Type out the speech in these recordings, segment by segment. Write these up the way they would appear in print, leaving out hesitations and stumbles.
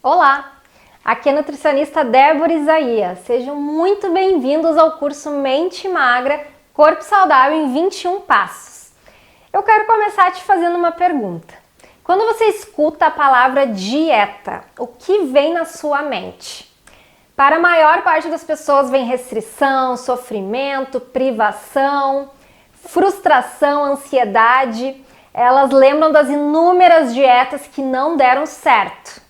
Olá, aqui é a nutricionista Débora Isaías. Sejam muito bem-vindos ao curso Mente Magra, Corpo Saudável em 21 Passos. Eu quero começar te fazendo uma pergunta. Quando você escuta a palavra dieta, o que vem na sua mente? Para a maior parte das pessoas vem restrição, sofrimento, privação, frustração, ansiedade. Elas lembram das inúmeras dietas que não deram certo.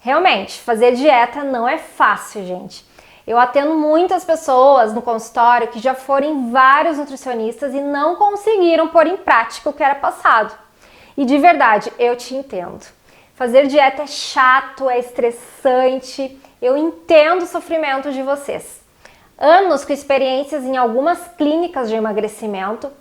Realmente, fazer dieta não é fácil, gente. Eu atendo muitas pessoas no consultório que já foram em vários nutricionistas e não conseguiram pôr em prática o que era passado. E de verdade, eu te entendo. Fazer dieta é chato, é estressante, eu entendo o sofrimento de vocês. Anos com experiências em algumas clínicas de emagrecimento,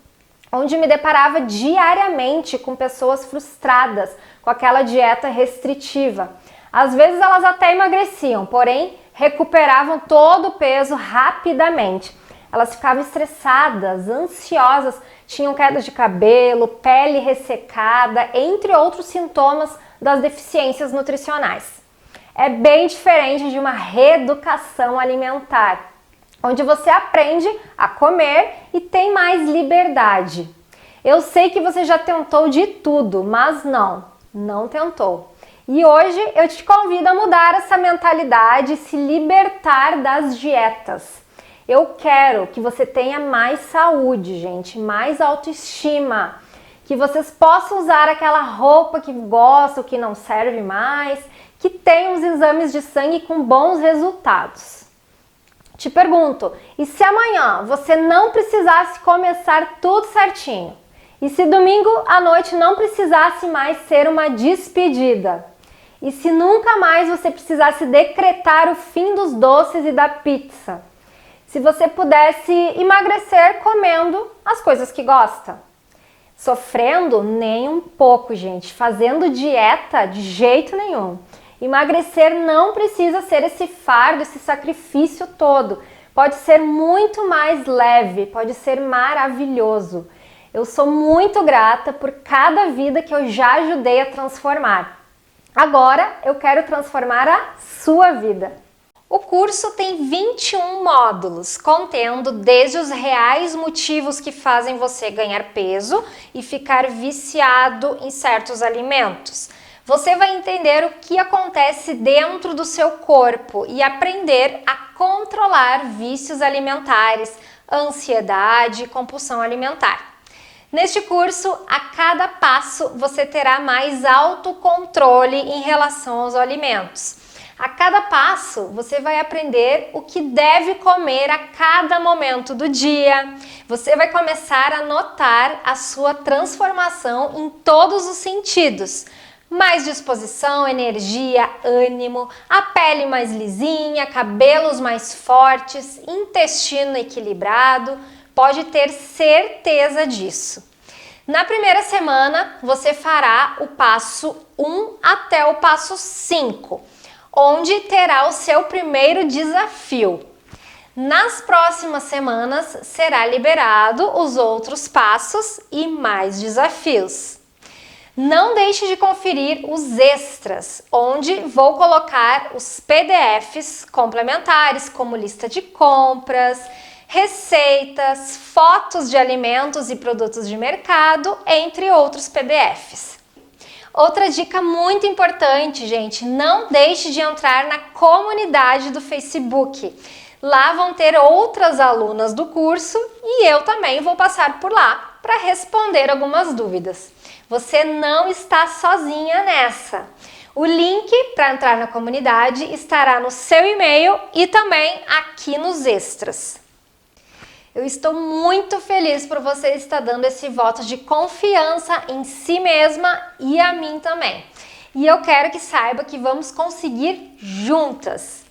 onde me deparava diariamente com pessoas frustradas com aquela dieta restritiva. Às vezes elas até emagreciam, porém recuperavam todo o peso rapidamente. Elas ficavam estressadas, ansiosas, tinham queda de cabelo, pele ressecada, entre outros sintomas das deficiências nutricionais. É bem diferente de uma reeducação alimentar, onde você aprende a comer e tem mais liberdade. Eu sei que você já tentou de tudo, mas não tentou. E hoje eu te convido a mudar essa mentalidade e se libertar das dietas. Eu quero que você tenha mais saúde, gente, mais autoestima, que vocês possam usar aquela roupa que gostam, que não serve mais, que tenham os exames de sangue com bons resultados. Te pergunto, e se amanhã você não precisasse começar tudo certinho? E se domingo à noite não precisasse mais ser uma despedida? E se nunca mais você precisasse decretar o fim dos doces e da pizza? Se você pudesse emagrecer comendo as coisas que gosta? Sofrendo? Nem um pouco, gente. Fazendo dieta? De jeito nenhum. Emagrecer não precisa ser esse fardo, esse sacrifício todo. Pode ser muito mais leve, pode ser maravilhoso. Eu sou muito grata por cada vida que eu já ajudei a transformar. Agora eu quero transformar a sua vida. O curso tem 21 módulos, contendo desde os reais motivos que fazem você ganhar peso e ficar viciado em certos alimentos. Você vai entender o que acontece dentro do seu corpo e aprender a controlar vícios alimentares, ansiedade e compulsão alimentar. Neste curso, a cada passo você terá mais autocontrole em relação aos alimentos. A cada passo você vai aprender o que deve comer a cada momento do dia. Você vai começar a notar a sua transformação em todos os sentidos. Mais disposição, energia, ânimo, a pele mais lisinha, cabelos mais fortes, intestino equilibrado. Pode ter certeza disso. Na primeira semana, você fará o passo 1 até o passo 5, onde terá o seu primeiro desafio. Nas próximas semanas, será liberado os outros passos e mais desafios. Não deixe de conferir os extras, onde vou colocar os PDFs complementares, como lista de compras, receitas, fotos de alimentos e produtos de mercado, entre outros PDFs. Outra dica muito importante, gente, não deixe de entrar na comunidade do Facebook. Lá vão ter outras alunas do curso e eu também vou passar por lá para responder algumas dúvidas. Você não está sozinha nessa. O link para entrar na comunidade estará no seu e-mail e também aqui nos extras. Eu estou muito feliz por você estar dando esse voto de confiança em si mesma e a mim também. E eu quero que saiba que vamos conseguir juntas.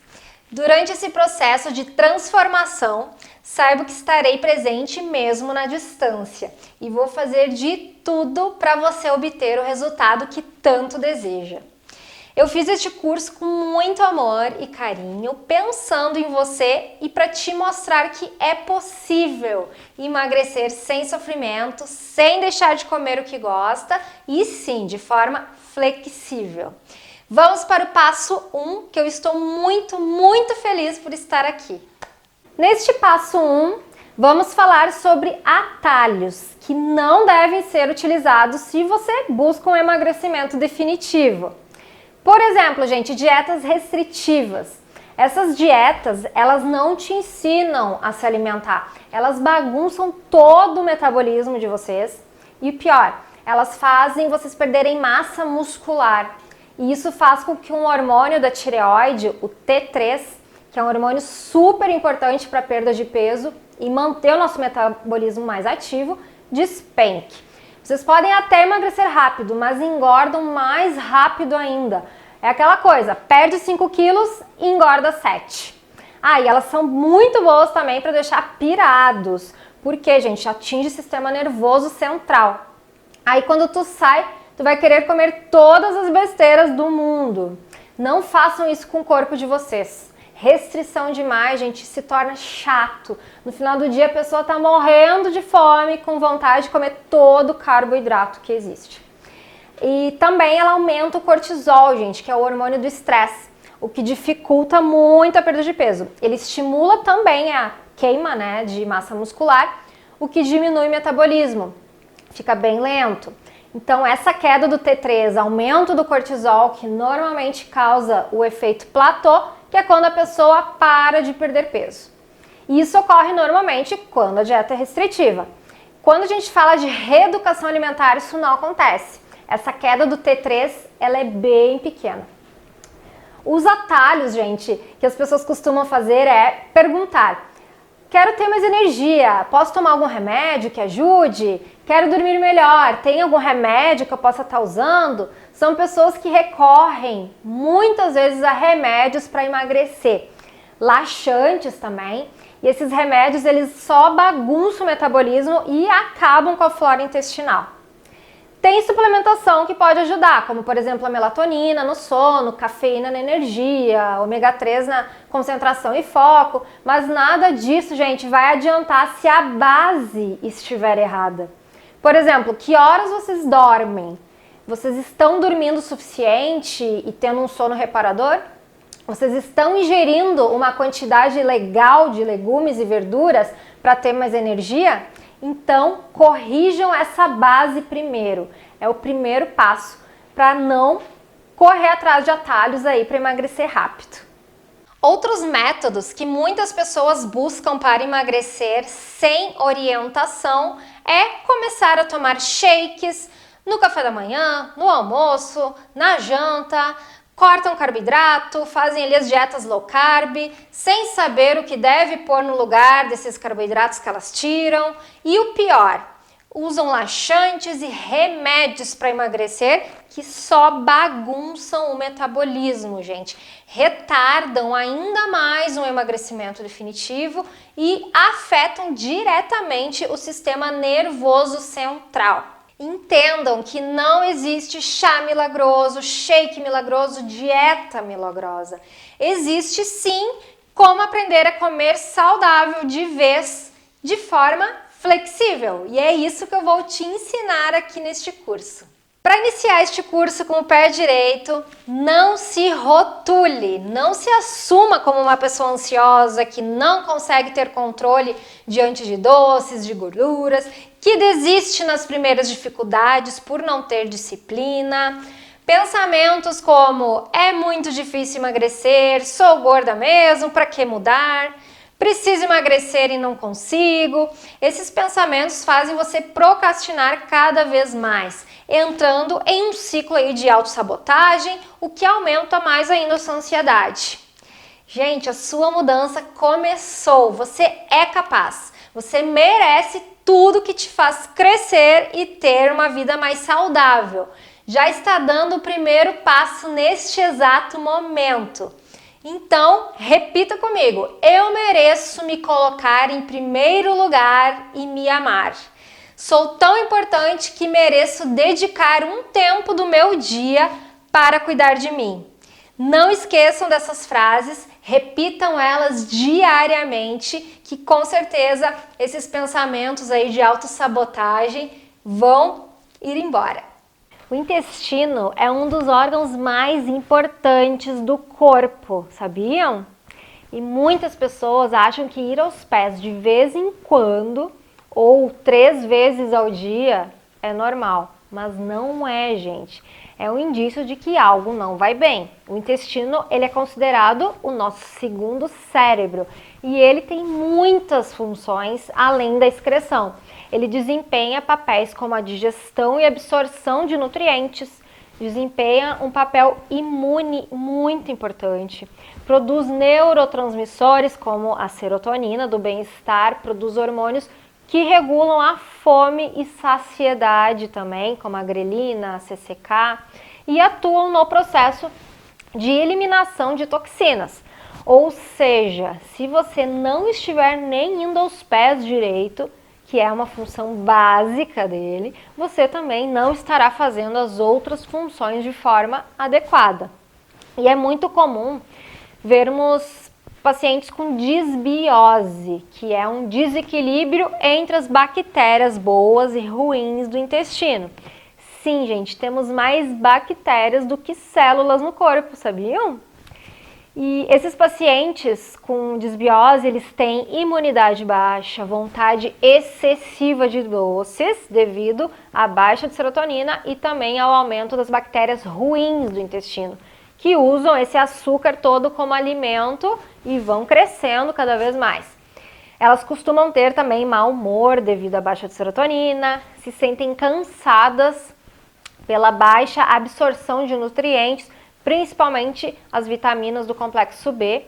Durante esse processo de transformação, saiba que estarei presente mesmo na distância e vou fazer de tudo para você obter o resultado que tanto deseja. Eu fiz este curso com muito amor e carinho, pensando em você e para te mostrar que é possível emagrecer sem sofrimento, sem deixar de comer o que gosta e sim, de forma flexível. Vamos para o passo 1, que eu estou muito feliz por estar aqui. Neste passo 1, vamos falar sobre atalhos que não devem ser utilizados se você busca um emagrecimento definitivo. Por exemplo, gente, dietas restritivas. Essas dietas, elas não te ensinam a se alimentar, elas bagunçam todo o metabolismo de vocês e pior, elas fazem vocês perderem massa muscular. E isso faz com que um hormônio da tireoide, o T3, que é um hormônio super importante para a perda de peso e manter o nosso metabolismo mais ativo, despenque. Vocês podem até emagrecer rápido, mas engordam mais rápido ainda. É aquela coisa, perde 5 quilos e engorda 7. E elas são muito boas também para deixar pirados, porque, gente, atinge o sistema nervoso central. Aí quando tu sai, tu vai querer comer todas as besteiras do mundo. Não façam isso com o corpo de vocês. Restrição demais, gente, se torna chato. No final do dia a pessoa tá morrendo de fome, com vontade de comer todo o carboidrato que existe. E também ela aumenta o cortisol, gente, que é o hormônio do estresse, o que dificulta muito a perda de peso. Ele estimula também a queima, né, de massa muscular, o que diminui o metabolismo, fica bem lento. Então essa queda do T3, aumento do cortisol, que normalmente causa o efeito platô, que é quando a pessoa para de perder peso. E isso ocorre normalmente quando a dieta é restritiva. Quando a gente fala de reeducação alimentar, isso não acontece. Essa queda do T3, ela é bem pequena. Os atalhos, gente, que as pessoas costumam fazer é perguntar: quero ter mais energia, posso tomar algum remédio que ajude? Quero dormir melhor, tem algum remédio que eu possa estar usando? São pessoas que recorrem muitas vezes a remédios para emagrecer. Laxantes também. E esses remédios, eles só bagunçam o metabolismo e acabam com a flora intestinal. Tem suplementação que pode ajudar, como por exemplo a melatonina no sono, cafeína na energia, ômega 3 na concentração e foco, mas nada disso, gente, vai adiantar se a base estiver errada. Por exemplo, que horas vocês dormem? Vocês estão dormindo o suficiente e tendo um sono reparador? Vocês estão ingerindo uma quantidade legal de legumes e verduras para ter mais energia? Então, corrijam essa base primeiro. É o primeiro passo para não correr atrás de atalhos aí para emagrecer rápido. Outros métodos que muitas pessoas buscam para emagrecer sem orientação é começar a tomar shakes no café da manhã, no almoço, na janta, cortam carboidrato, fazem ali as dietas low carb, sem saber o que deve pôr no lugar desses carboidratos que elas tiram. E o pior, usam laxantes e remédios para emagrecer que só bagunçam o metabolismo, gente. Retardam ainda mais um emagrecimento definitivo e afetam diretamente o sistema nervoso central. Entendam que não existe chá milagroso, shake milagroso, dieta milagrosa. Existe sim como aprender a comer saudável de vez, de forma flexível. E é isso que eu vou te ensinar aqui neste curso. Para iniciar este curso com o pé direito, não se rotule, não se assuma como uma pessoa ansiosa que não consegue ter controle diante de doces, de gorduras, que desiste nas primeiras dificuldades por não ter disciplina. Pensamentos como: é muito difícil emagrecer, sou gorda mesmo, para que mudar? Preciso emagrecer e não consigo. Esses pensamentos fazem você procrastinar cada vez mais, entrando em um ciclo aí de autossabotagem, o que aumenta mais ainda a sua ansiedade. Gente, a sua mudança começou, você é capaz, você merece tudo que te faz crescer e ter uma vida mais saudável. Já está dando o primeiro passo neste exato momento. Então, repita comigo: eu mereço me colocar em primeiro lugar e me amar. Sou tão importante que mereço dedicar um tempo do meu dia para cuidar de mim. Não esqueçam dessas frases, repitam elas diariamente, que com certeza esses pensamentos aí de autossabotagem vão ir embora. O intestino é um dos órgãos mais importantes do corpo, sabiam? E muitas pessoas acham que ir aos pés de vez em quando ou 3 vezes ao dia é normal, mas não é, gente. É um indício de que algo não vai bem. O intestino, ele é considerado o nosso segundo cérebro e ele tem muitas funções além da excreção. Ele desempenha papéis como a digestão e absorção de nutrientes, desempenha um papel imune muito importante, produz neurotransmissores como a serotonina do bem-estar, produz hormônios que regulam a fome e saciedade também, como a grelina, a CCK, e atuam no processo de eliminação de toxinas. Ou seja, se você não estiver nem indo aos pés direito, que é uma função básica dele, você também não estará fazendo as outras funções de forma adequada. E é muito comum vermos pacientes com disbiose, que é um desequilíbrio entre as bactérias boas e ruins do intestino. Sim, gente, temos mais bactérias do que células no corpo, sabiam? E esses pacientes com disbiose, eles têm imunidade baixa, vontade excessiva de doces devido à baixa de serotonina e também ao aumento das bactérias ruins do intestino, que usam esse açúcar todo como alimento e vão crescendo cada vez mais. Elas costumam ter também mau humor devido à baixa de serotonina, se sentem cansadas pela baixa absorção de nutrientes, principalmente as vitaminas do complexo B,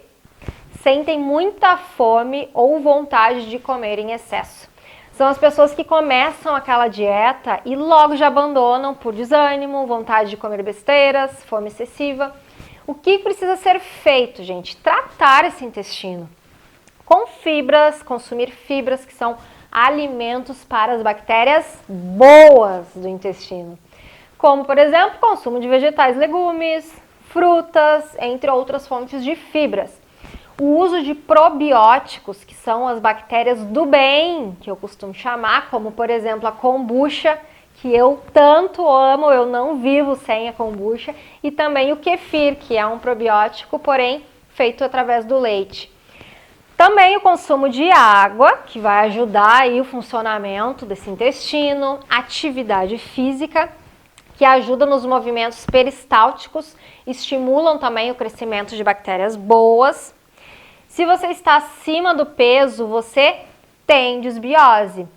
sentem muita fome ou vontade de comer em excesso. São as pessoas que começam aquela dieta e logo já abandonam por desânimo, vontade de comer besteiras, fome excessiva. O que precisa ser feito, gente? Tratar esse intestino com fibras, consumir fibras que são alimentos para as bactérias boas do intestino. Como, por exemplo, consumo de vegetais, legumes, frutas, entre outras fontes de fibras. O uso de probióticos, que são as bactérias do bem, que eu costumo chamar, como, por exemplo, a kombucha, que eu tanto amo, eu não vivo sem a kombucha, e também o kefir, que é um probiótico, porém feito através do leite. Também o consumo de água, que vai ajudar aí o funcionamento desse intestino, atividade física, que ajuda nos movimentos peristálticos, estimulam também o crescimento de bactérias boas. Se você está acima do peso, você tem disbiose.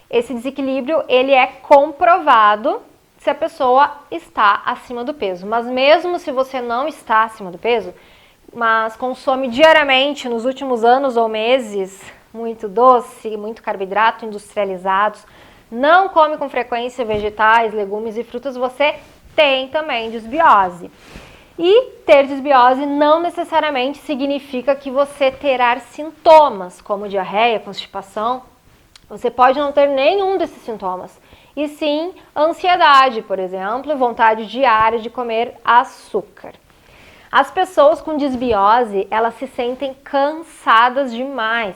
Esse desequilíbrio, ele é comprovado se a pessoa está acima do peso. Mas mesmo se você não está acima do peso, mas consome diariamente nos últimos anos ou meses muito doce, muito carboidrato industrializados, não come com frequência vegetais, legumes e frutas, você tem também disbiose. E ter disbiose não necessariamente significa que você terá sintomas como diarreia, constipação. Você pode não ter nenhum desses sintomas. E sim, ansiedade, por exemplo, vontade diária de comer açúcar. As pessoas com disbiose, elas se sentem cansadas demais,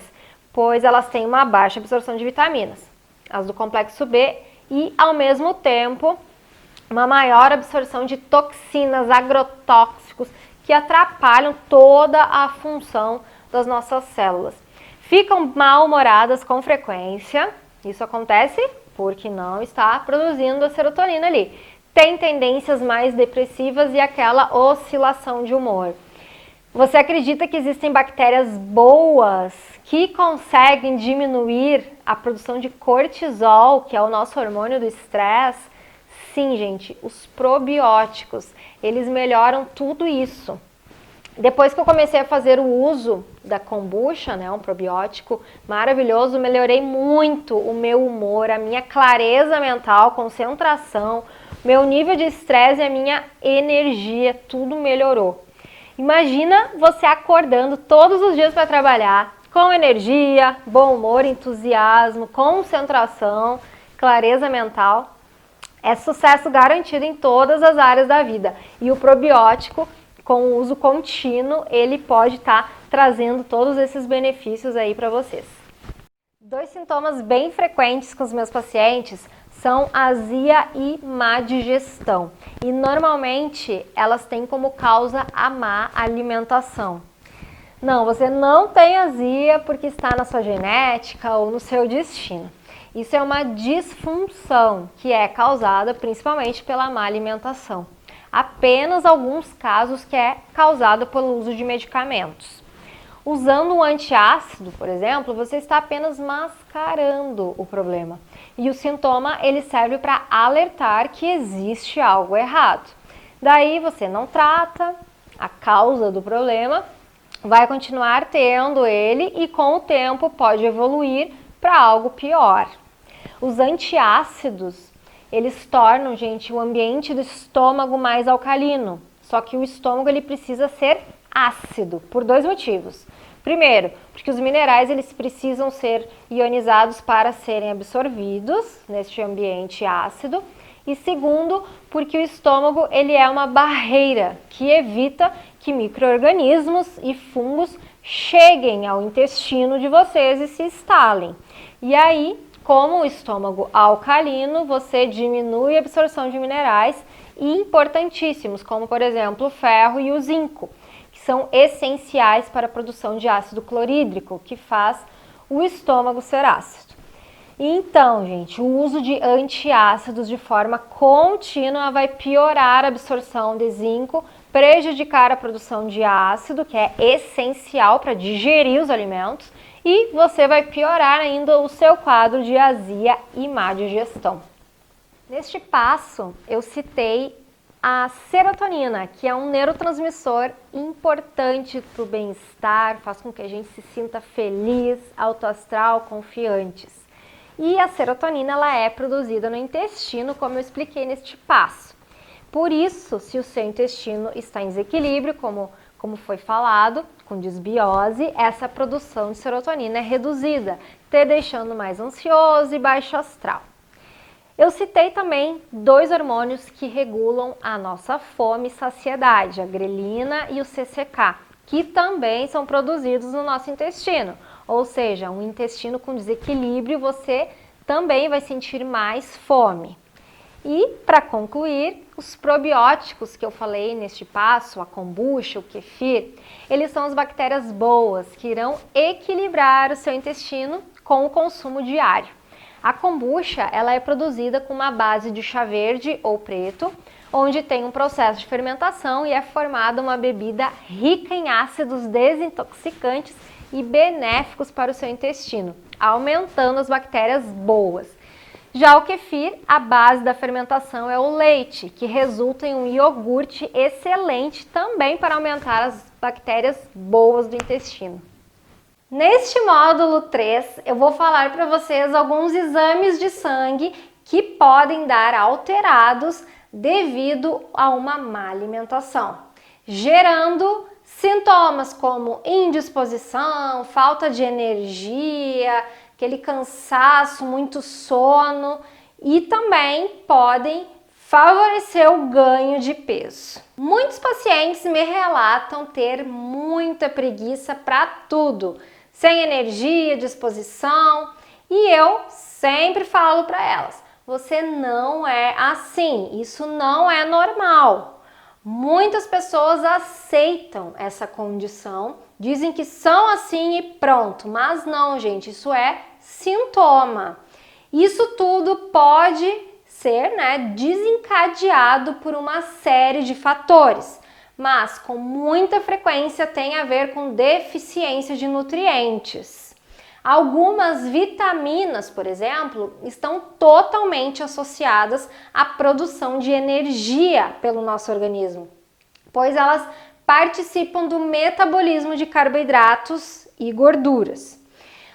pois elas têm uma baixa absorção de vitaminas, as do complexo B, e ao mesmo tempo uma maior absorção de toxinas, agrotóxicos, que atrapalham toda a função das nossas células. Ficam mal-humoradas com frequência, isso acontece porque não está produzindo a serotonina ali. Tem tendências mais depressivas e aquela oscilação de humor. Você acredita que existem bactérias boas que conseguem diminuir a produção de cortisol, que é o nosso hormônio do estresse? Sim, gente, os probióticos, eles melhoram tudo isso. Depois que eu comecei a fazer o uso da kombucha, né, um probiótico maravilhoso, melhorei muito o meu humor, a minha clareza mental, concentração, meu nível de estresse e a minha energia, tudo melhorou. Imagina você acordando todos os dias para trabalhar com energia, bom humor, entusiasmo, concentração, clareza mental. É sucesso garantido em todas as áreas da vida. E o probiótico, com o uso contínuo, ele pode estar trazendo todos esses benefícios aí para vocês. 2 sintomas bem frequentes com os meus pacientes são azia e má digestão. E normalmente elas têm como causa a má alimentação. Não, você não tem azia porque está na sua genética ou no seu destino. Isso é uma disfunção que é causada principalmente pela má alimentação. Apenas alguns casos que é causado pelo uso de medicamentos. Usando um antiácido, por exemplo, você está apenas mascarando o problema. E o sintoma, ele serve para alertar que existe algo errado. Daí você não trata a causa do problema, vai continuar tendo ele e com o tempo pode evoluir para algo pior. Os antiácidos, eles tornam, gente, o ambiente do estômago mais alcalino. Só que o estômago, ele precisa ser ácido, por dois motivos. Primeiro, porque os minerais eles precisam ser ionizados para serem absorvidos neste ambiente ácido. E segundo, porque o estômago ele é uma barreira que evita que micro-organismos e fungos cheguem ao intestino de vocês e se instalem. E aí, como o estômago alcalino, você diminui a absorção de minerais importantíssimos, como por exemplo o ferro e o zinco, são essenciais para a produção de ácido clorídrico, que faz o estômago ser ácido. Então, gente, o uso de antiácidos de forma contínua vai piorar a absorção de zinco, prejudicar a produção de ácido, que é essencial para digerir os alimentos, e você vai piorar ainda o seu quadro de azia e má digestão. Neste passo, eu citei a serotonina, que é um neurotransmissor importante para o bem-estar, faz com que a gente se sinta feliz, autoastral, confiantes. E a serotonina ela é produzida no intestino, como eu expliquei neste passo. Por isso, se o seu intestino está em desequilíbrio, como foi falado, com desbiose, essa produção de serotonina é reduzida, te deixando mais ansioso e baixo astral. Eu citei também dois hormônios que regulam a nossa fome e saciedade, a grelina e o CCK, que também são produzidos no nosso intestino. Ou seja, um intestino com desequilíbrio, você também vai sentir mais fome. E, para concluir, os probióticos que eu falei neste passo, a kombucha, o kefir, eles são as bactérias boas que irão equilibrar o seu intestino com o consumo diário. A kombucha ela é produzida com uma base de chá verde ou preto, onde tem um processo de fermentação e é formada uma bebida rica em ácidos desintoxicantes e benéficos para o seu intestino, aumentando as bactérias boas. Já o kefir, a base da fermentação é o leite, que resulta em um iogurte excelente também para aumentar as bactérias boas do intestino. Neste módulo 3, eu vou falar para vocês alguns exames de sangue que podem dar alterados devido a uma má alimentação, gerando sintomas como indisposição, falta de energia, aquele cansaço, muito sono e também podem favorecer o ganho de peso. Muitos pacientes me relatam ter muita preguiça para tudo, sem energia, disposição, e eu sempre falo para elas, você não é assim, isso não é normal. Muitas pessoas aceitam essa condição, dizem que são assim e pronto, mas não, gente, isso é sintoma. Isso tudo pode ser, desencadeado por uma série de fatores, mas com muita frequência tem a ver com deficiência de nutrientes. Algumas vitaminas, por exemplo, estão totalmente associadas à produção de energia pelo nosso organismo, pois elas participam do metabolismo de carboidratos e gorduras.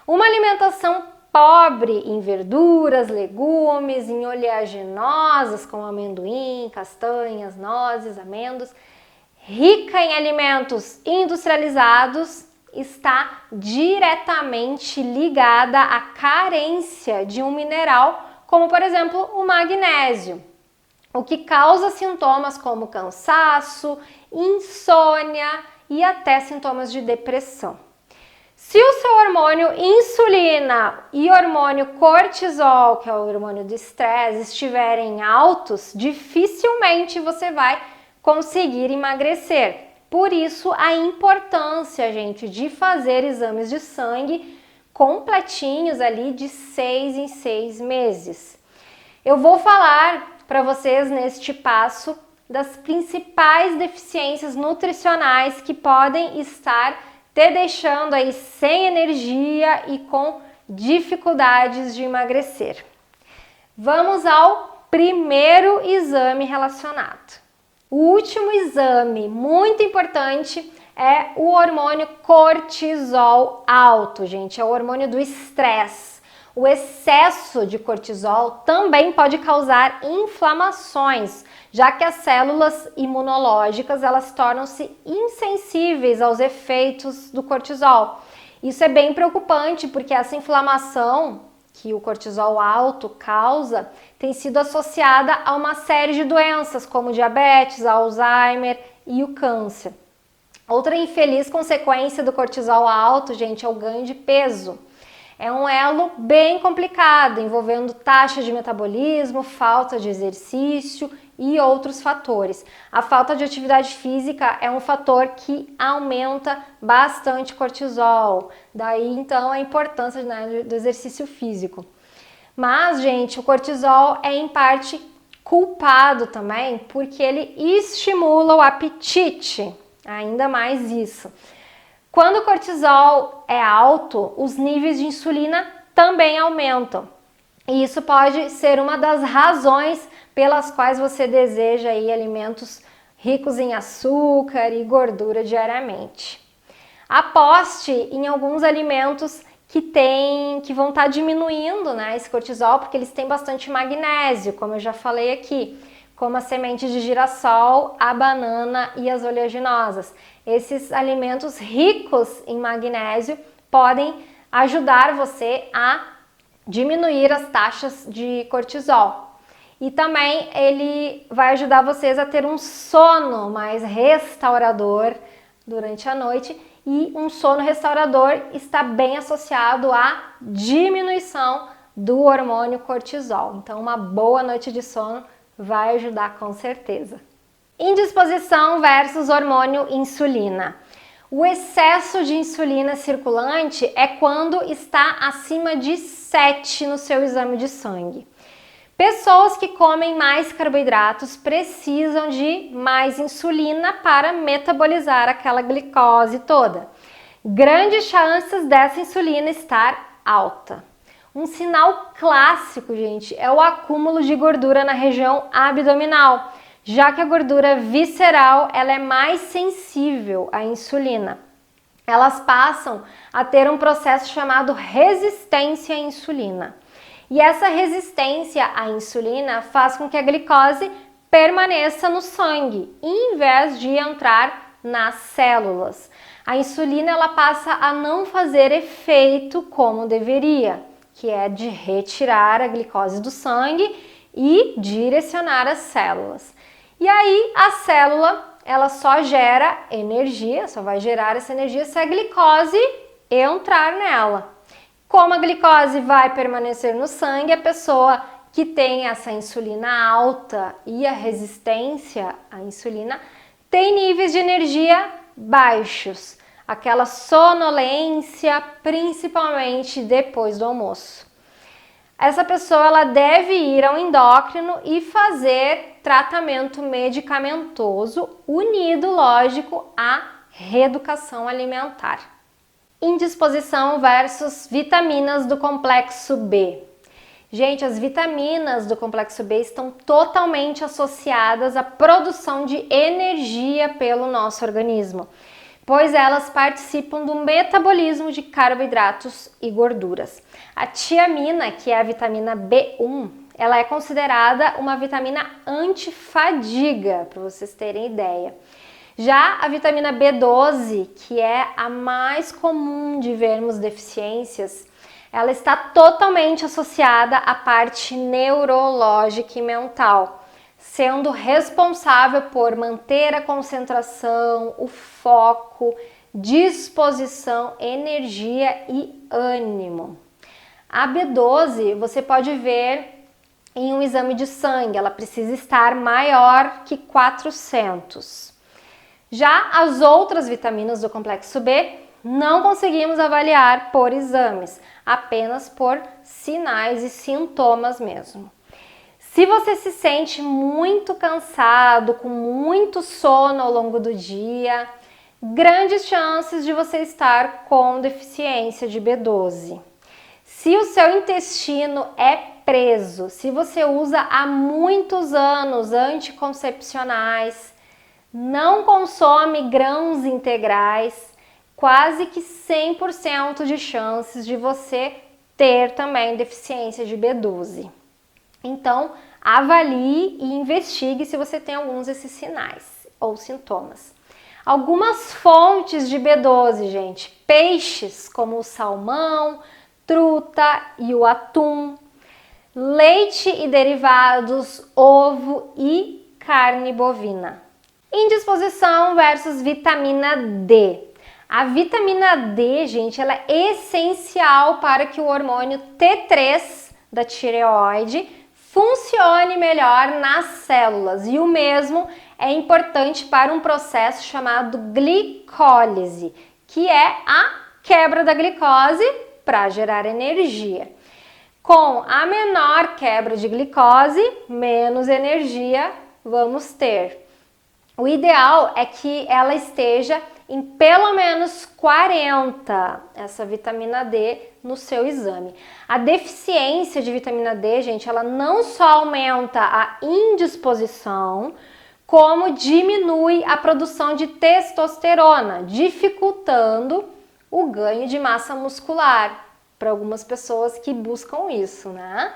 Uma alimentação pobre em verduras, legumes, em oleaginosas como amendoim, castanhas, nozes, amêndoas, rica em alimentos industrializados, está diretamente ligada à carência de um mineral, como por exemplo o magnésio, o que causa sintomas como cansaço, insônia e até sintomas de depressão. Se o seu hormônio insulina e hormônio cortisol, que é o hormônio do estresse, estiverem altos, dificilmente você vai conseguir emagrecer. Por isso, a importância, gente, de fazer exames de sangue completinhos ali de 6 em 6 meses. Eu vou falar para vocês neste passo das principais deficiências nutricionais que podem estar te deixando aí sem energia e com dificuldades de emagrecer. Vamos ao primeiro exame relacionado. O último exame muito importante é o hormônio cortisol alto, gente, é o hormônio do estresse. O excesso de cortisol também pode causar inflamações, já que as células imunológicas elas tornam-se insensíveis aos efeitos do cortisol. Isso é bem preocupante porque essa inflamação que o cortisol alto causa tem sido associada a uma série de doenças como diabetes, Alzheimer e o câncer. Outra infeliz consequência do cortisol alto, gente, é o ganho de peso. É um elo bem complicado, envolvendo taxa de metabolismo, falta de exercício e outros fatores. A falta de atividade física é um fator que aumenta bastante cortisol. Daí, então, a importância, né, do exercício físico. Mas, gente, o cortisol é em parte culpado também porque ele estimula o apetite. Ainda mais isso. Quando o cortisol é alto, os níveis de insulina também aumentam. E isso pode ser uma das razões pelas quais você deseja aí alimentos ricos em açúcar e gordura diariamente. Aposte em alguns alimentos que vão estar diminuindo, né, esse cortisol, porque eles têm bastante magnésio, como eu já falei aqui, como a semente de girassol, a banana e as oleaginosas. Esses alimentos ricos em magnésio podem ajudar você a diminuir as taxas de cortisol. E também ele vai ajudar vocês a ter um sono mais restaurador durante a noite, e um sono restaurador está bem associado à diminuição do hormônio cortisol. Então, uma boa noite de sono vai ajudar com certeza. Indisposição versus hormônio insulina. O excesso de insulina circulante é quando está acima de 7 no seu exame de sangue. Pessoas que comem mais carboidratos precisam de mais insulina para metabolizar aquela glicose toda. Grandes chances dessa insulina estar alta. Um sinal clássico, gente, é o acúmulo de gordura na região abdominal, já que a gordura visceral ela é mais sensível à insulina. Elas passam a ter um processo chamado resistência à insulina. E essa resistência à insulina faz com que a glicose permaneça no sangue, em vez de entrar nas células. A insulina ela passa a não fazer efeito como deveria, que é de retirar a glicose do sangue e direcionar as células. E aí a célula ela só gera energia, só vai gerar essa energia se a glicose entrar nela. Como a glicose vai permanecer no sangue, a pessoa que tem essa insulina alta e a resistência à insulina tem níveis de energia baixos, aquela sonolência, principalmente depois do almoço. Essa pessoa ela deve ir ao endócrino e fazer tratamento medicamentoso unido, lógico, à reeducação alimentar. Indisposição versus vitaminas do complexo B. Gente, as vitaminas do complexo B estão totalmente associadas à produção de energia pelo nosso organismo, pois elas participam do metabolismo de carboidratos e gorduras. A tiamina, que é a vitamina B1, ela é considerada uma vitamina antifadiga, para vocês terem ideia. Já a vitamina B12, que é a mais comum de vermos deficiências, ela está totalmente associada à parte neurológica e mental. sendo responsável por manter a concentração, o foco, disposição, energia e ânimo. A B12 você pode ver em um exame de sangue, ela precisa estar maior que 400. Já as outras vitaminas do complexo B não conseguimos avaliar por exames, apenas por sinais e sintomas mesmo. Se você se sente muito cansado, com muito sono ao longo do dia, grandes chances de você estar com deficiência de B12. Se o seu intestino é preso, se você usa há muitos anos anticoncepcionais, não consome grãos integrais, quase que 100% de chances de você ter também deficiência de B12. Então, avalie e investigue se você tem alguns desses sinais ou sintomas. Algumas fontes de B12, gente, peixes como o salmão, truta e o atum, leite e derivados, ovo e carne bovina. Indisposição versus vitamina D. A vitamina D, gente, ela é essencial para que o hormônio T3 da tireoide funcione melhor nas células, e o mesmo é importante para um processo chamado glicólise, que é a quebra da glicose para gerar energia. Com a menor quebra de glicose, menos energia vamos ter. O ideal é que ela esteja em pelo menos 40, essa vitamina D, no seu exame. A deficiência de vitamina D, gente, ela não só aumenta a indisposição, como diminui a produção de testosterona, dificultando o ganho de massa muscular para algumas pessoas que buscam isso, né?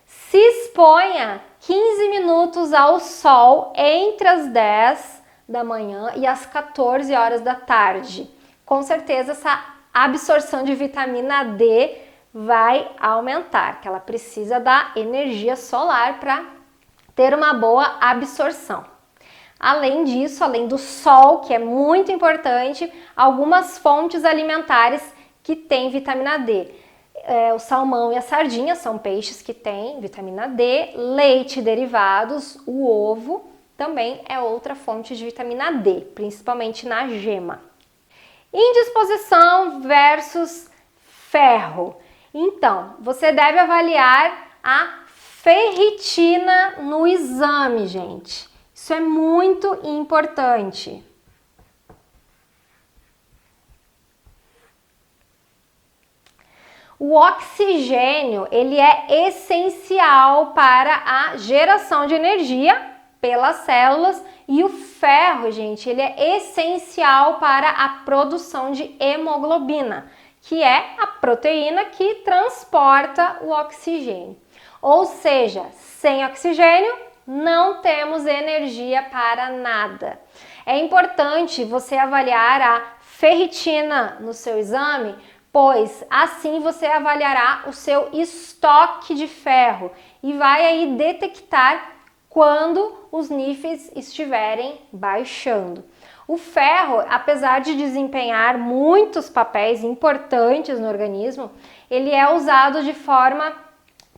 Se exponha 15 minutos ao sol entre as 10 da manhã e as 14 horas da tarde. Com certeza essa absorção de vitamina D vai aumentar, que ela precisa da energia solar para ter uma boa absorção. Além disso, além do sol, que é muito importante, algumas fontes alimentares que têm vitamina D. O salmão e a sardinha são peixes que têm vitamina D, leite e derivados, o ovo também é outra fonte de vitamina D, principalmente na gema. Indisposição versus ferro. Então, você deve avaliar a ferritina no exame, gente. Isso é muito importante. O oxigênio, ele é essencial para a geração de energia pelas células, e o ferro, gente, ele é essencial para a produção de hemoglobina, que é a proteína que transporta o oxigênio. Ou seja, sem oxigênio não temos energia para nada. É importante você avaliar a ferritina no seu exame, pois assim você avaliará o seu estoque de ferro e vai aí detectar quando os níveis estiverem baixando. O ferro, apesar de desempenhar muitos papéis importantes no organismo, ele é usado de forma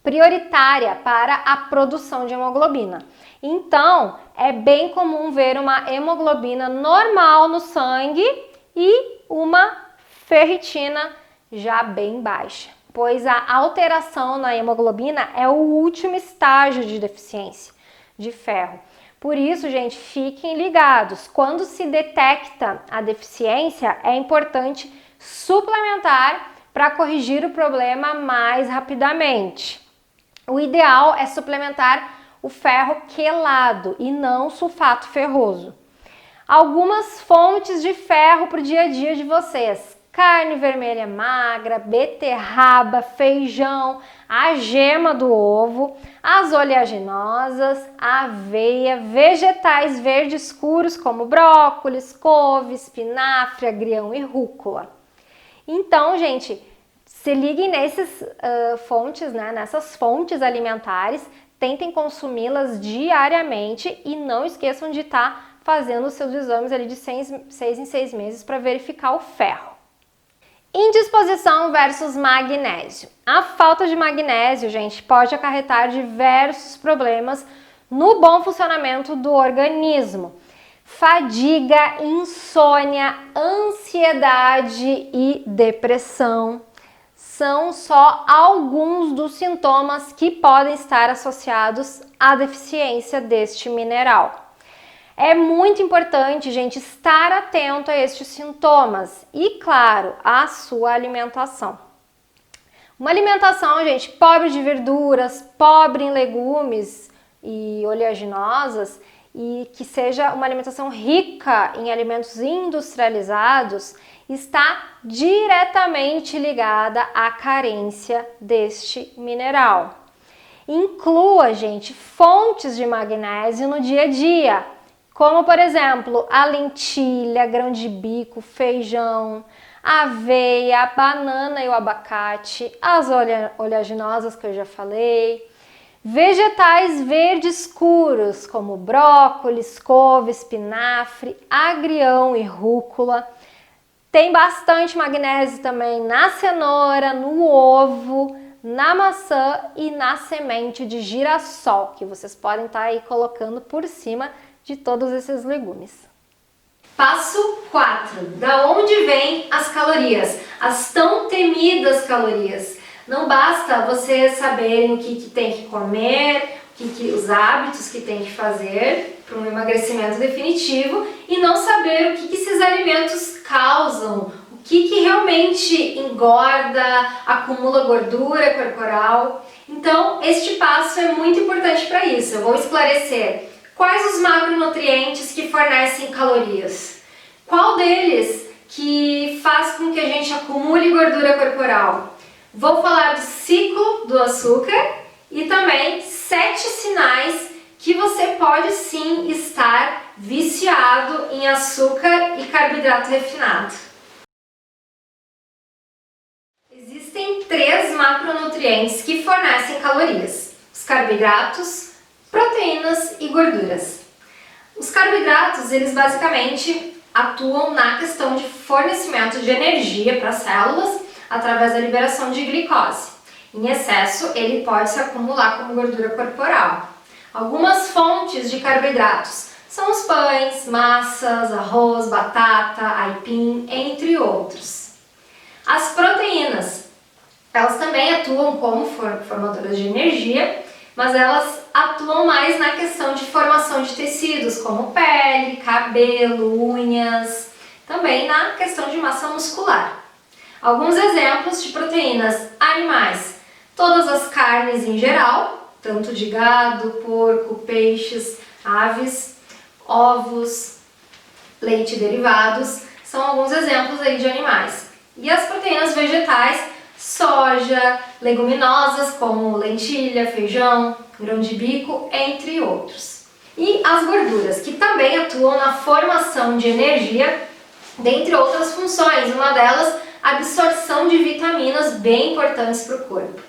prioritária para a produção de hemoglobina. Então, é bem comum ver uma hemoglobina normal no sangue e uma ferritina já bem baixa, pois a alteração na hemoglobina é o último estágio de deficiência de ferro. Por isso, gente, fiquem ligados. Quando se detecta a deficiência, é importante suplementar para corrigir o problema mais rapidamente. O ideal é suplementar o ferro quelado e não sulfato ferroso. Algumas fontes de ferro para o dia a dia de vocês: carne vermelha magra, beterraba, feijão, a gema do ovo, as oleaginosas, a aveia, vegetais verdes escuros como brócolis, couve, espinafre, agrião e rúcula. Então, gente, se liguem nessas fontes, né, nessas fontes alimentares, tentem consumi-las diariamente e não esqueçam de estar fazendo os seus exames ali de 6 em 6 meses para verificar o ferro. Indisposição versus magnésio. A falta de magnésio, gente, pode acarretar diversos problemas no bom funcionamento do organismo. Fadiga, insônia, ansiedade e depressão são só alguns dos sintomas que podem estar associados à deficiência deste mineral. É muito importante, gente, estar atento a estes sintomas e, claro, a sua alimentação. Uma alimentação, gente, pobre de verduras, pobre em legumes e oleaginosas e que seja uma alimentação rica em alimentos industrializados está diretamente ligada à carência deste mineral. Inclua, gente, fontes de magnésio no dia a dia, como, por exemplo, a lentilha, grão de bico, feijão, a aveia, a banana e o abacate, as oleaginosas que eu já falei, vegetais verdes escuros, como brócolis, couve, espinafre, agrião e rúcula. Tem bastante magnésio também na cenoura, no ovo, na maçã e na semente de girassol, que vocês podem estar aí colocando por cima de todos esses legumes. Passo 4. Da onde vêm as calorias? As tão temidas calorias. Não basta vocês saberem o que tem que comer, os hábitos que tem que fazer para um emagrecimento definitivo e não saber o que esses alimentos causam, o que realmente engorda, acumula gordura corporal. Então, este passo é muito importante para isso. Eu vou esclarecer quais os macronutrientes que fornecem calorias, qual deles que faz com que a gente acumule gordura corporal. Vou falar do ciclo do açúcar e também 7 sinais que você pode sim estar viciado em açúcar e carboidrato refinado. Existem 3 macronutrientes que fornecem calorias: os carboidratos, proteínas e gorduras. Os carboidratos, eles basicamente atuam na questão de fornecimento de energia para as células através da liberação de glicose. Em excesso, ele pode se acumular como gordura corporal. Algumas fontes de carboidratos são os pães, massas, arroz, batata, aipim, entre outros. As proteínas, elas também atuam como formadoras de energia, mas elas atuam mais na questão de formação de tecidos, como pele, cabelo, unhas, também na questão de massa muscular. Alguns exemplos de proteínas animais: todas as carnes em geral, tanto de gado, porco, peixes, aves, ovos, leite e derivados, são alguns exemplos aí de animais. E as proteínas vegetais: soja, leguminosas como lentilha, feijão, grão de bico, entre outros. E as gorduras, que também atuam na formação de energia, dentre outras funções, uma delas, absorção de vitaminas bem importantes para o corpo.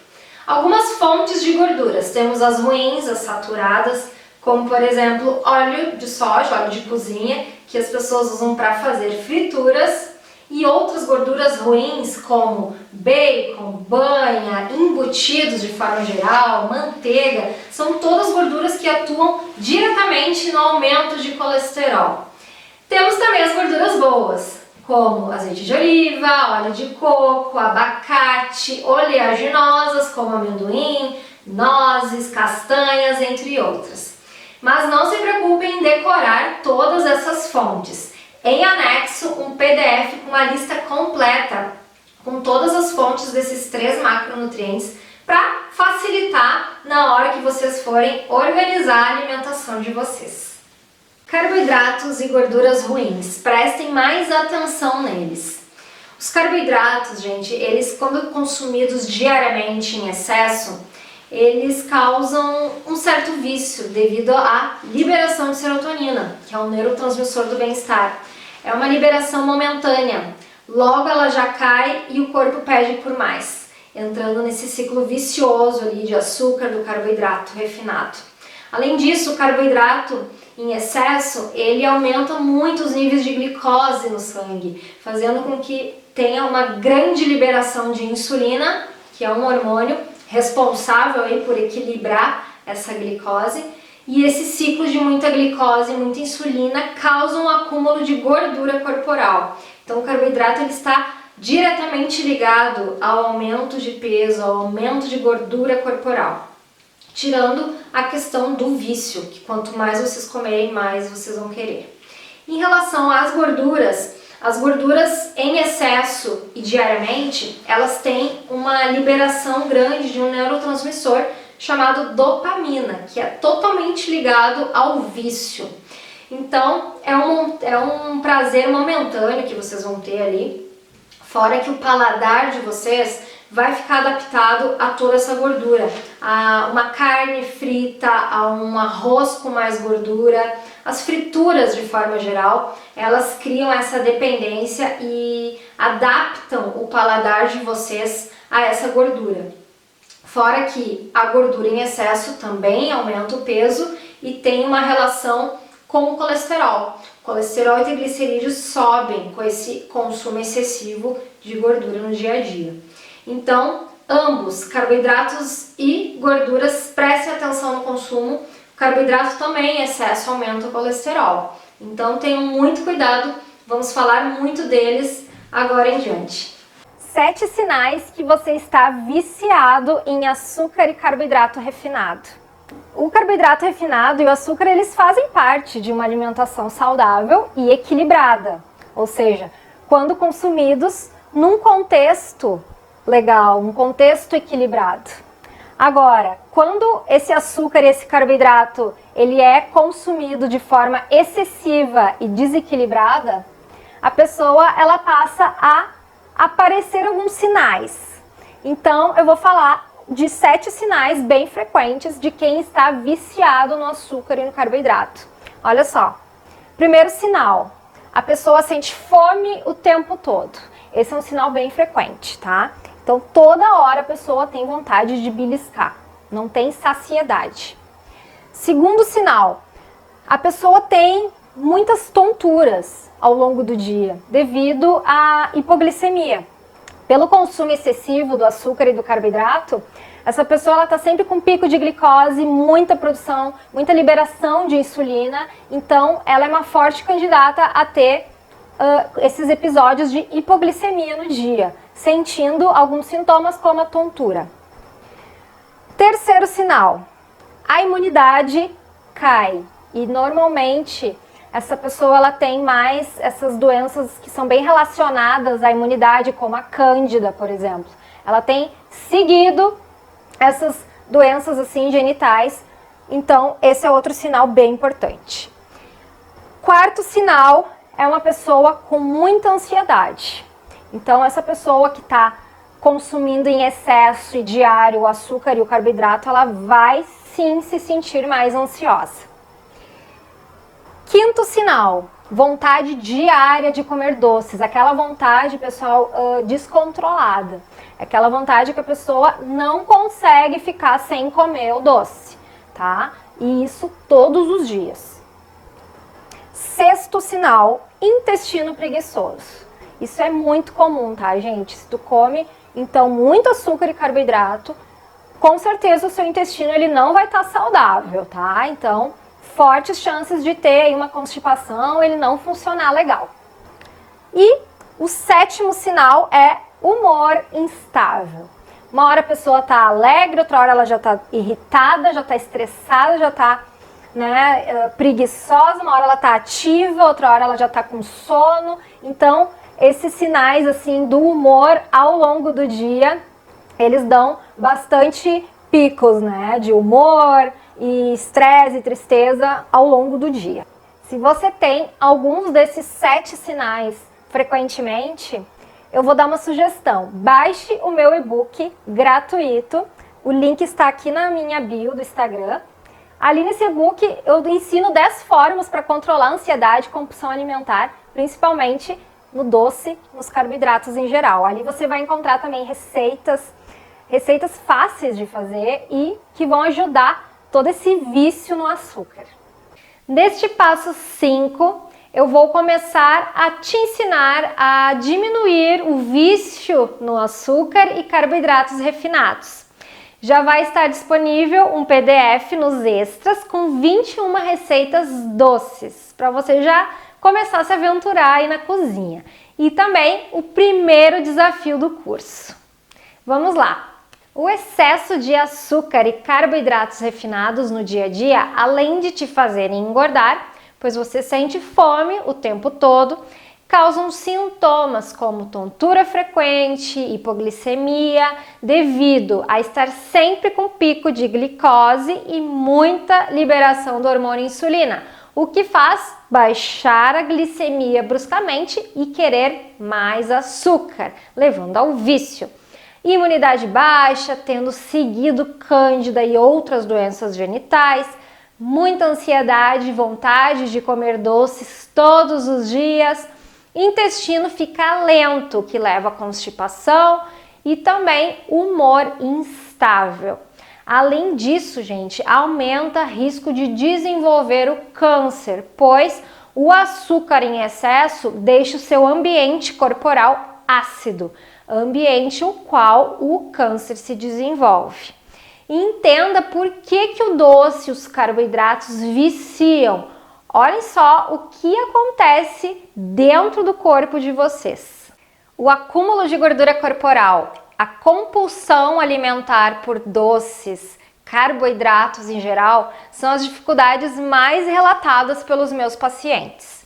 Algumas fontes de gorduras: temos as ruins, as saturadas, como por exemplo óleo de soja, óleo de cozinha, que as pessoas usam para fazer frituras, e outras gorduras ruins como bacon, banha, embutidos de forma geral, manteiga, são todas gorduras que atuam diretamente no aumento de colesterol. Temos também as gorduras boas, como azeite de oliva, óleo de coco, abacate, oleaginosas como amendoim, nozes, castanhas, entre outras. Mas não se preocupem em decorar todas essas fontes. Em anexo, um PDF com uma lista completa com todas as fontes desses 3 macronutrientes para facilitar na hora que vocês forem organizar a alimentação de vocês. Carboidratos e gorduras ruins, prestem mais atenção neles. Os carboidratos, gente, eles quando consumidos diariamente em excesso, eles causam um certo vício devido à liberação de serotonina, que é um neurotransmissor do bem-estar. É uma liberação momentânea, logo ela já cai e o corpo pede por mais. entrando nesse ciclo vicioso ali de açúcar, do carboidrato refinado. Além disso, o carboidrato em excesso, ele aumenta muito os níveis de glicose no sangue, fazendo com que tenha uma grande liberação de insulina, que é um hormônio responsável aí por equilibrar essa glicose, e esse ciclo de muita glicose e muita insulina causa um acúmulo de gordura corporal. Então o carboidrato ele está diretamente ligado ao aumento de peso, ao aumento de gordura corporal. Tirando a questão do vício, que quanto mais vocês comerem, mais vocês vão querer. Em relação às gorduras em excesso e diariamente, elas têm uma liberação grande de um neurotransmissor chamado dopamina, que é totalmente ligado ao vício. Então, é um prazer momentâneo que vocês vão ter ali, fora que o paladar de vocês vai ficar adaptado a toda essa gordura, a uma carne frita, a um arroz com mais gordura. As frituras, de forma geral, elas criam essa dependência e adaptam o paladar de vocês a essa gordura. Fora que a gordura em excesso também aumenta o peso e tem uma relação com o colesterol. Colesterol e triglicerídeos sobem com esse consumo excessivo de gordura no dia a dia. Então, ambos, carboidratos e gorduras, prestem atenção no consumo. O carboidrato também em excesso aumenta o colesterol. Então, tenham muito cuidado, vamos falar muito deles agora em diante. 7 sinais que você está viciado em açúcar e carboidrato refinado. O carboidrato refinado e o açúcar, eles fazem parte de uma alimentação saudável e equilibrada. Ou seja, quando consumidos num contexto legal, um contexto equilibrado. Agora, quando esse açúcar e esse carboidrato ele é consumido de forma excessiva e desequilibrada, a pessoa ela passa a aparecer alguns sinais. Então, eu vou falar de 7 sinais bem frequentes de quem está viciado no açúcar e no carboidrato. Olha só. Primeiro sinal, a pessoa sente fome o tempo todo. Esse é um sinal bem frequente, tá? Então, toda hora a pessoa tem vontade de beliscar, não tem saciedade. Segundo sinal, a pessoa tem muitas tonturas ao longo do dia, devido à hipoglicemia. Pelo consumo excessivo do açúcar e do carboidrato, essa pessoa está sempre com pico de glicose, muita produção, muita liberação de insulina, então ela é uma forte candidata a ter esses episódios de hipoglicemia no dia, sentindo alguns sintomas como a tontura. Terceiro sinal, a imunidade cai e normalmente essa pessoa ela tem mais essas doenças que são bem relacionadas à imunidade, como a cândida, por exemplo. Ela tem seguido essas doenças assim genitais, então esse é outro sinal bem importante. Quarto sinal é uma pessoa com muita ansiedade. Então essa pessoa que está consumindo em excesso e diário o açúcar e o carboidrato, ela vai sim se sentir mais ansiosa. Quinto sinal, vontade diária de comer doces, aquela vontade, pessoal, descontrolada. Aquela vontade que a pessoa não consegue ficar sem comer o doce, tá? E isso todos os dias. Sexto sinal, intestino preguiçoso. Isso é muito comum, tá, gente? Se tu come, então, muito açúcar e carboidrato, com certeza o seu intestino ele não vai estar saudável, tá? Então, fortes chances de ter aí uma constipação, ele não funcionar legal. E o sétimo sinal é humor instável. Uma hora a pessoa tá alegre, outra hora ela já tá irritada, já tá estressada, já tá preguiçosa, uma hora ela tá ativa, outra hora ela já tá com sono. Então, esses sinais assim do humor ao longo do dia, eles dão bastante picos, né, de humor e estresse e tristeza ao longo do dia. Se você tem alguns desses 7 sinais frequentemente, eu vou dar uma sugestão. Baixe o meu e-book gratuito. O link está aqui na minha bio do Instagram. Ali nesse e-book eu ensino 10 formas para controlar a ansiedade e compulsão alimentar, principalmente no doce, nos carboidratos em geral. Ali você vai encontrar também receitas Receitas fáceis de fazer e que vão ajudar todo esse vício no açúcar. Neste passo 5, eu vou começar a te ensinar a diminuir o vício no açúcar e carboidratos refinados. Já vai estar disponível um PDF nos extras com 21 receitas doces, para você já começar a se aventurar aí na cozinha. E também o primeiro desafio do curso. Vamos lá! O excesso de açúcar e carboidratos refinados no dia a dia, além de te fazerem engordar, pois você sente fome o tempo todo, causam sintomas como tontura frequente, hipoglicemia, devido a estar sempre com pico de glicose e muita liberação do hormônio insulina, o que faz baixar a glicemia bruscamente e querer mais açúcar, levando ao vício. Imunidade baixa, tendo seguido cândida e outras doenças genitais, muita ansiedade, vontade de comer doces todos os dias, intestino fica lento, que leva a constipação e também humor instável. Além disso, gente, aumenta o risco de desenvolver o câncer, pois o açúcar em excesso deixa o seu ambiente corporal ácido, ambiente o qual o câncer se desenvolve. E entenda por que o doce e os carboidratos viciam. Olhem só o que acontece dentro do corpo de vocês. O acúmulo de gordura corporal, a compulsão alimentar por doces, carboidratos em geral, são as dificuldades mais relatadas pelos meus pacientes.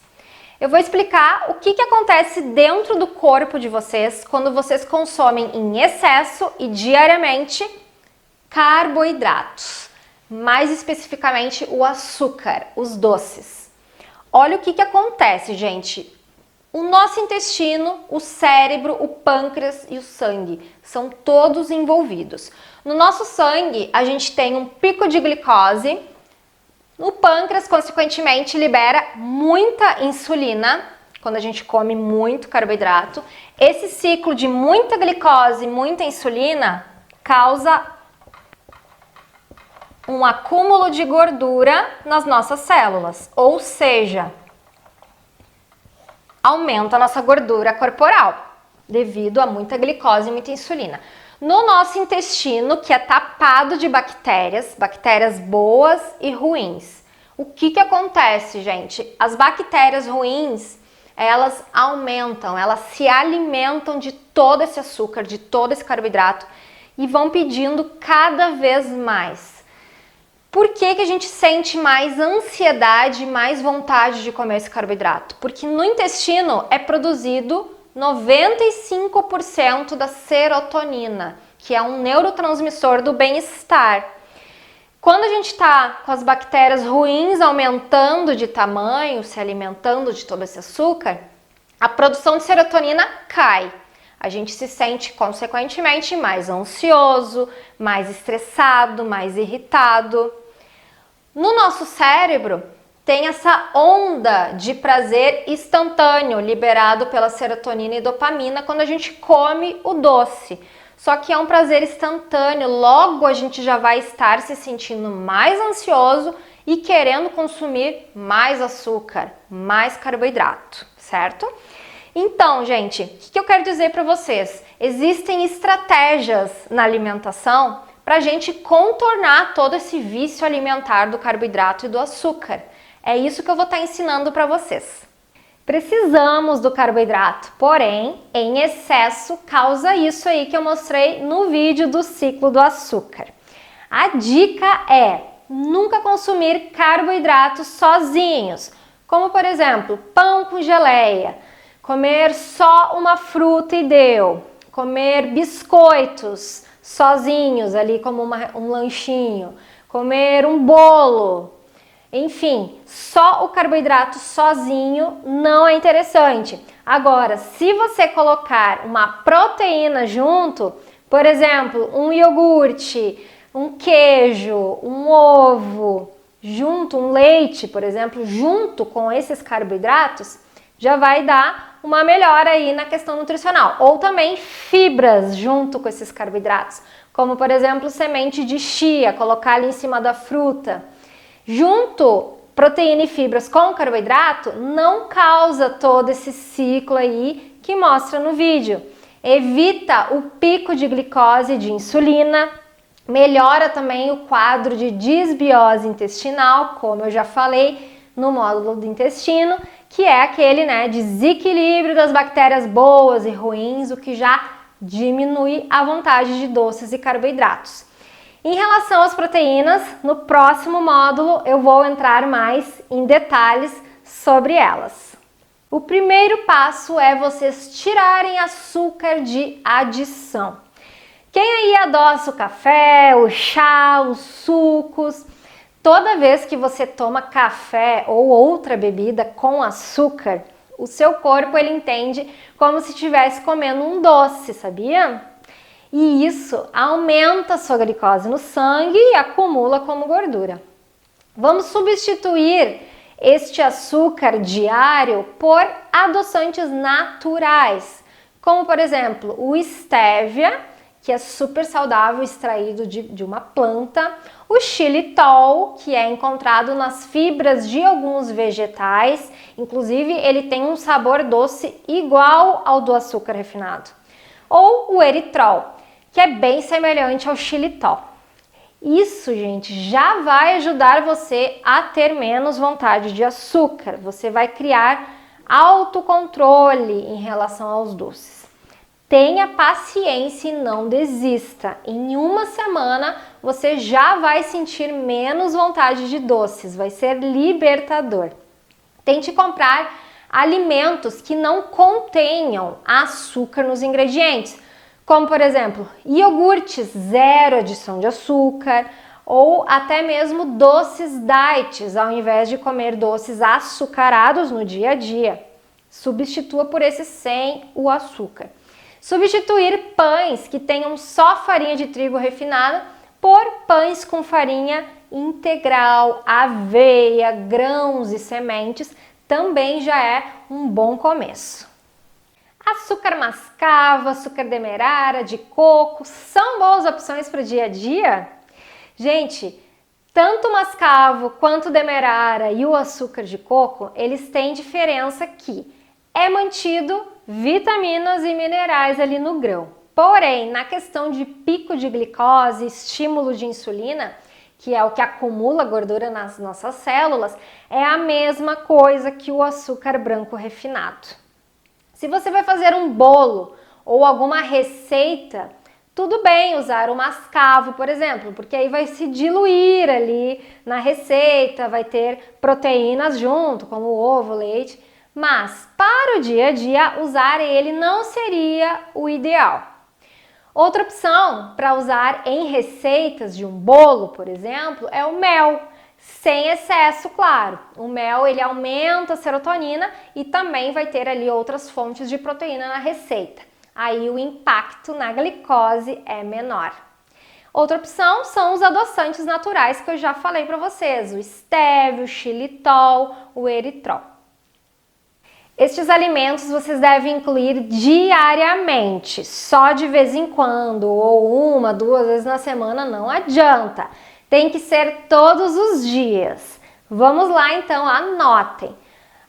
Eu vou explicar o que acontece dentro do corpo de vocês quando vocês consomem em excesso e diariamente carboidratos, mais especificamente o açúcar, os doces. Olha o que acontece, gente. O nosso intestino, o cérebro, o pâncreas e o sangue são todos envolvidos. No nosso sangue, a gente tem um pico de glicose. O pâncreas, consequentemente, libera muita insulina quando a gente come muito carboidrato. Esse ciclo de muita glicose e muita insulina causa um acúmulo de gordura nas nossas células, ou seja, aumenta a nossa gordura corporal devido a muita glicose e muita insulina. No nosso intestino, que é tapado de bactérias, bactérias boas e ruins. O que acontece, gente? As bactérias ruins, elas aumentam, elas se alimentam de todo esse açúcar, de todo esse carboidrato e vão pedindo cada vez mais. Por que a gente sente mais ansiedade, mais vontade de comer esse carboidrato? Porque no intestino é produzido 95% da serotonina, que é um neurotransmissor do bem-estar. Quando a gente está com as bactérias ruins aumentando de tamanho, se alimentando de todo esse açúcar, a produção de serotonina cai. A gente se sente, consequentemente, mais ansioso, mais estressado, mais irritado. No nosso cérebro, tem essa onda de prazer instantâneo liberado pela serotonina e dopamina quando a gente come o doce. Só que é um prazer instantâneo, logo a gente já vai estar se sentindo mais ansioso e querendo consumir mais açúcar, mais carboidrato, certo? Então, gente, o que eu quero dizer para vocês? Existem estratégias na alimentação para a gente contornar todo esse vício alimentar do carboidrato e do açúcar. É isso que eu vou estar ensinando para vocês. Precisamos do carboidrato, porém, em excesso causa isso aí que eu mostrei no vídeo do ciclo do açúcar. A dica é nunca consumir carboidratos sozinhos, como por exemplo, pão com geleia, comer só uma fruta e deu, comer biscoitos sozinhos ali como um lanchinho, comer um bolo. Enfim, só o carboidrato sozinho não é interessante. Agora, se você colocar uma proteína junto, por exemplo, um iogurte, um queijo, um ovo, junto, um leite, por exemplo, junto com esses carboidratos, já vai dar uma melhora aí na questão nutricional. Ou também fibras junto com esses carboidratos. como por exemplo semente de chia, colocar ali em cima da fruta. Junto proteína e fibras com carboidrato não causa todo esse ciclo aí que mostra no vídeo. Evita o pico de glicose e de insulina, melhora também o quadro de disbiose intestinal, como eu já falei no módulo do intestino, que é aquele, desequilíbrio das bactérias boas e ruins, o que já diminui a vontade de doces e carboidratos. Em relação às proteínas, no próximo módulo eu vou entrar mais em detalhes sobre elas. O primeiro passo é vocês tirarem açúcar de adição. Quem aí adoça o café, o chá, os sucos, toda vez que você toma café ou outra bebida com açúcar, o seu corpo ele entende como se estivesse comendo um doce, sabia? E isso aumenta a sua glicose no sangue e acumula como gordura. Vamos substituir este açúcar diário por adoçantes naturais, como por exemplo o stevia, que é super saudável, extraído de uma planta, o xilitol, que é encontrado nas fibras de alguns vegetais, inclusive ele tem um sabor doce igual ao do açúcar refinado, ou o eritrol, que é bem semelhante ao xilitol. Isso, gente, já vai ajudar você a ter menos vontade de açúcar. Você vai criar autocontrole em relação aos doces. Tenha paciência e não desista. Em uma semana você já vai sentir menos vontade de doces, vai ser libertador. Tente comprar alimentos que não contenham açúcar nos ingredientes, como por exemplo, iogurtes zero adição de açúcar ou até mesmo doces diets, ao invés de comer doces açucarados no dia a dia. Substitua por esses sem o açúcar. Substituir pães que tenham só farinha de trigo refinada por pães com farinha integral, aveia, grãos e sementes também já é um bom começo. Açúcar mascavo, açúcar demerara, de coco, são boas opções para o dia a dia? Gente, tanto o mascavo quanto o demerara e o açúcar de coco, eles têm diferença que é mantido vitaminas e minerais ali no grão. Porém, na questão de pico de glicose, estímulo de insulina, que é o que acumula gordura nas nossas células, é a mesma coisa que o açúcar branco refinado. Se você vai fazer um bolo ou alguma receita, tudo bem usar o mascavo, por exemplo, porque aí vai se diluir ali na receita, vai ter proteínas junto, como ovo, leite, mas para o dia a dia usar ele não seria o ideal. Outra opção para usar em receitas de um bolo, por exemplo, é o mel. Sem excesso, claro. O mel ele aumenta a serotonina e também vai ter ali outras fontes de proteína na receita. Aí o impacto na glicose é menor. Outra opção são os adoçantes naturais que eu já falei para vocês, o stevia, o xilitol, o eritrol. Estes alimentos vocês devem incluir diariamente, só de vez em quando ou 1, 2 vezes na semana não adianta. Tem que ser todos os dias. Vamos lá então, anotem.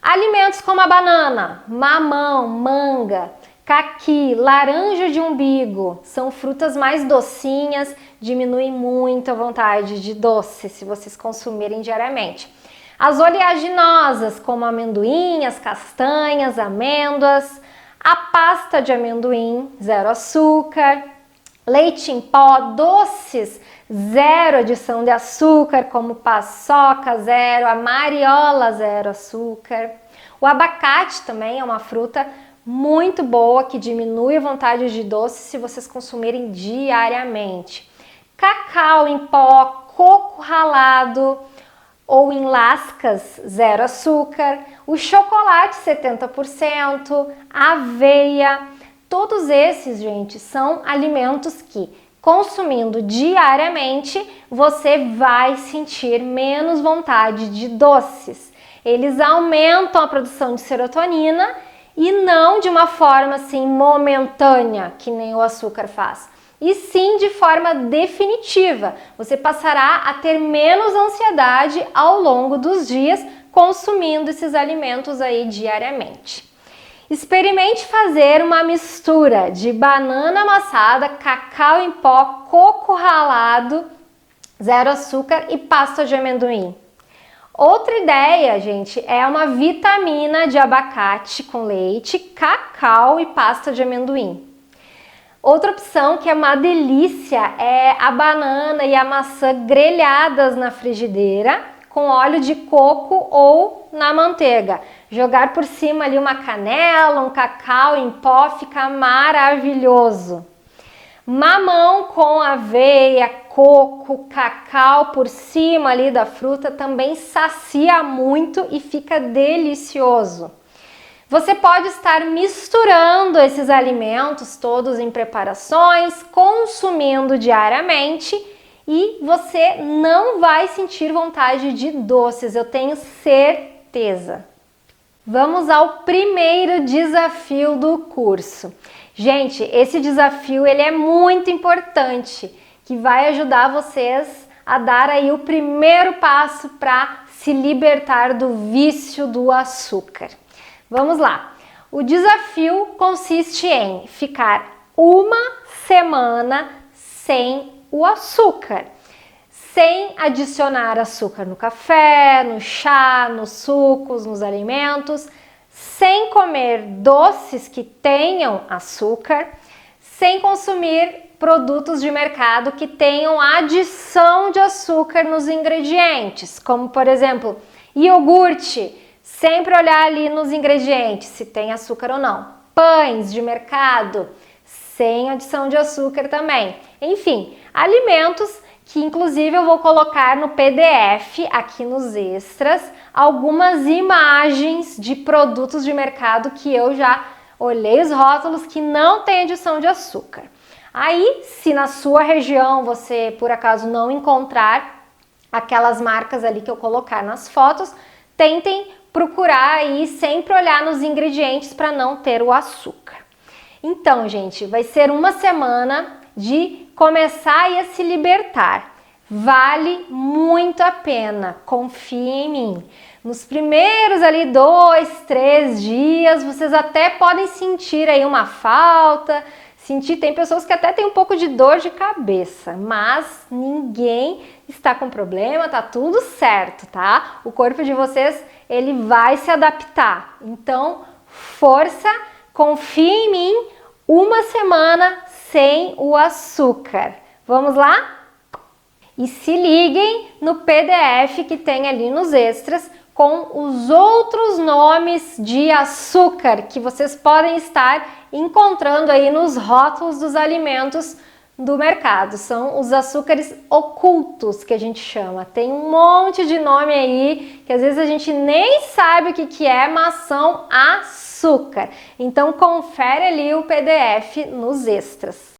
Alimentos como a banana, mamão, manga, caqui, laranja de umbigo, são frutas mais docinhas, diminuem muito a vontade de doce se vocês consumirem diariamente. As oleaginosas, como amendoim, as castanhas, amêndoas, a pasta de amendoim, zero açúcar, leite em pó, doces, zero adição de açúcar, como paçoca, zero, a mariola, zero açúcar. O abacate também é uma fruta muito boa que diminui a vontade de doce se vocês consumirem diariamente. Cacau em pó, coco ralado ou em lascas, zero açúcar. O chocolate 70%, aveia. Todos esses, gente, são alimentos que, consumindo diariamente, você vai sentir menos vontade de doces. Eles aumentam a produção de serotonina e não de uma forma assim momentânea, que nem o açúcar faz. e sim de forma definitiva. Você passará a ter menos ansiedade ao longo dos dias consumindo esses alimentos aí diariamente. Experimente fazer uma mistura de banana amassada, cacau em pó, coco ralado, zero açúcar e pasta de amendoim. Outra ideia, gente, é uma vitamina de abacate com leite, cacau e pasta de amendoim. Outra opção que é uma delícia é a banana e a maçã grelhadas na frigideira com óleo de coco ou na manteiga. Jogar por cima ali uma canela, um cacau em pó, fica maravilhoso. Mamão com aveia, coco, cacau por cima ali da fruta também sacia muito e fica delicioso. Você pode estar misturando esses alimentos todos em preparações, consumindo diariamente e você não vai sentir vontade de doces, eu tenho certeza. Vamos ao primeiro desafio do curso. Gente, esse desafio ele é muito importante, que vai ajudar vocês a dar aí o primeiro passo para se libertar do vício do açúcar. Vamos lá. O desafio consiste em ficar uma semana sem o açúcar, sem adicionar açúcar no café, no chá, nos sucos, nos alimentos, sem comer doces que tenham açúcar, sem consumir produtos de mercado que tenham adição de açúcar nos ingredientes, como por exemplo, iogurte, sempre olhar ali nos ingredientes se tem açúcar ou não. Pães de mercado, sem adição de açúcar também. Enfim, alimentos que inclusive eu vou colocar no PDF aqui nos extras algumas imagens de produtos de mercado que eu já olhei os rótulos que não tem adição de açúcar. Aí, se na sua região você por acaso não encontrar aquelas marcas ali que eu colocar nas fotos, tentem procurar aí sempre olhar nos ingredientes para não ter o açúcar. Então, gente, vai ser uma semana de começar a se libertar. Vale muito a pena, confie em mim. Nos primeiros ali 2, 3 dias, vocês até podem sentir aí uma falta, tem pessoas que até tem um pouco de dor de cabeça, mas ninguém está com problema, tá tudo certo, tá? O corpo de vocês, ele vai se adaptar. Então, força, confie em mim, uma semana sem o açúcar. Vamos lá? E se liguem no PDF que tem ali nos extras com os outros nomes de açúcar que vocês podem estar encontrando aí nos rótulos dos alimentos do mercado. São os açúcares ocultos que a gente chama. Tem um monte de nome aí que às vezes a gente nem sabe o que é, mas são açúcar. Então confere ali o PDF nos extras.